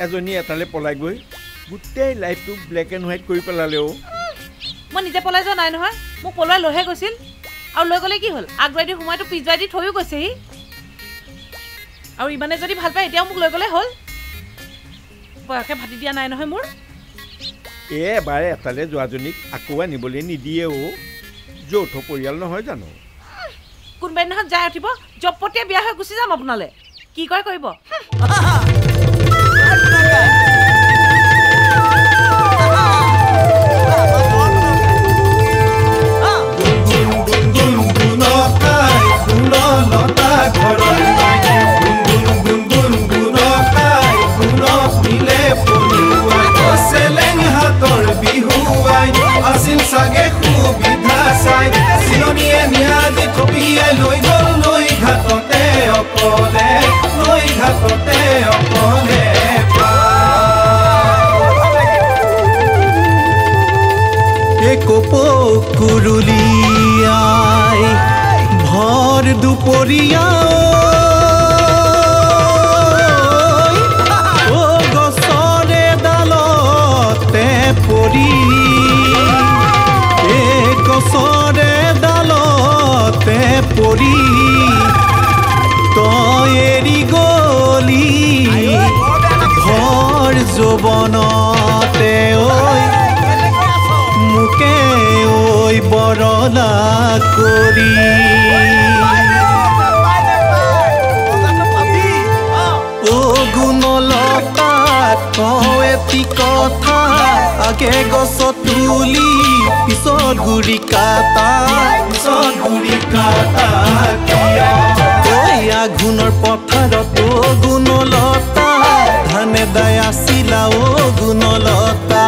এজনী এটালে পলাই গৈ গোটেই লাইফটো ব্লেক এণ্ড হোৱাইট কৰি পেলালেও মই নিজে পলাই যোৱা নাই নহয় মোক পলাই লৈহে গৈছিল আৰু লৈ গ'লে কি হ'ল আগবাইদি সময়টো পিছবাইদি থৈও গৈছেহি আৰু ইমানে যদি ভাল পায় এতিয়াও মোক লৈ গ'লে হ'ল বয়সে ভাতি দিয়া নাই নহয় মোৰ এবাৰ এটালে যোৱাজনীক আকৌ আনিবলৈ নিদিয়ে যৌথ পৰিয়াল নহয় জানো কোনোবাই দিনাখন যাই উঠিব জপতীয়া বিয়া হৈ গুচি যাম আপোনালৈ কি কৰে কৰিব Sage khubidha sai siloniye niadi khobiye loi ghatote opole eko pokuruliyai bhor duporiya o gosore dalote pori গছৰে ডালতে পৰি তই এৰি গলি ঘৰ যৌৱনতে ঐ মোকে ঐ বৰলা কৰি অ গুণলতা কওঁ এটি কথা আগে গছ তুলি পিছত গুৰি কাটা আঘোণৰ পথাৰত গুণলতা ধানে দাই আছিলা অ গুণলতা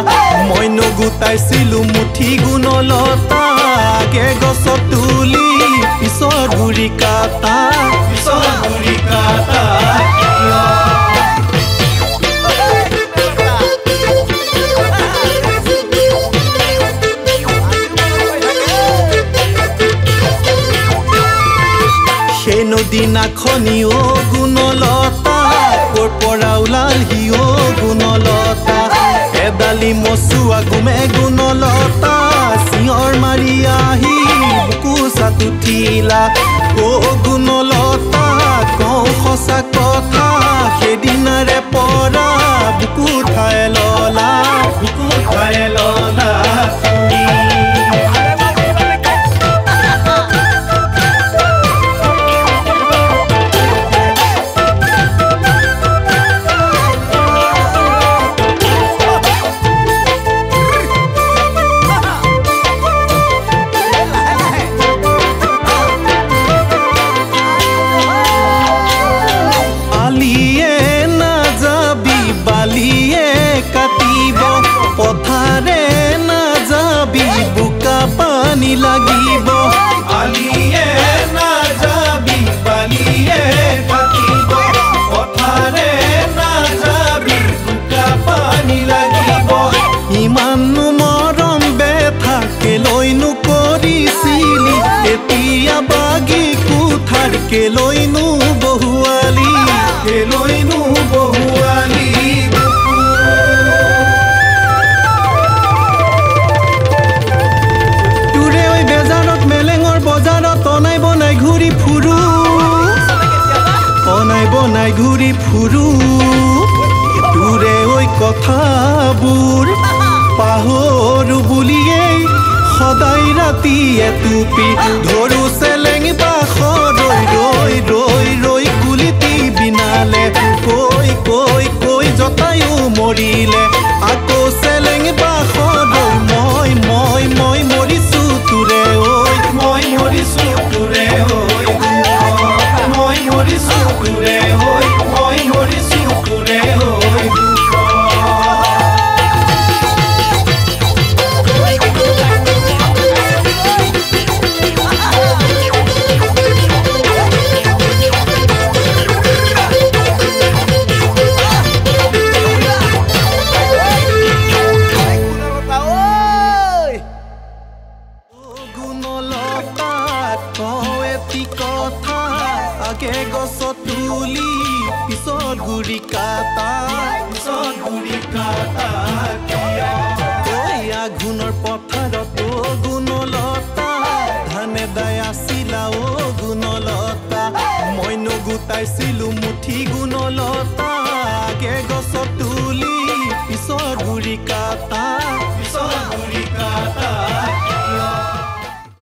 মই নগুটাইছিলো মুঠি গুণলতা আগে গছ তুলি পিছত গুৰি কাটা নদীনাখনি অ গুণলতা ক'ৰ পৰা ওলালহি অ গুণলতা এডালি মচুৱা গুমে গুণলতা চিঞৰ মাৰি আহি বুকুচাত উঠিলা অ গুণলতা কওঁ সঁচা কথা সেইদিনাৰে পৰা বুকু উঠাই ললা পথাৰে না যাবি বোকা পানী লাগিব আলিয়ে না যাবি বালিয়ে কাটিব পথাৰে না যাবি বোকা পানী লাগিব ইমানো মৰম বেথা কেলৈনো কৰিছিলি এতিয়া বাগি কুঠাৰ কেলৈনো বহুৱালি বনাই ঘূৰি ফুৰো দূৰে ঐ কথাবোৰ পাহৰো বুলিয়েই সদায় ৰাতি এটুপি ধৰো চেলেং বাখৰ ৰৈ কুলিতি বিনালে কৈ জতায়ো মৰিলে আকৌ চেলেং বাখৰ মই মৰিছো তোৰে ঐ মই মৰিছো তোৰে আগে গছ তুলি পিছত গুৰি কাটা ঐ আঘোণৰ পথাৰত গুণলতা ধানে দাই আছিলা গুণলতা মই নগুটাইছিলো মুঠি গুণলতা আগে গছ তুলি পিছত গুৰি কাটা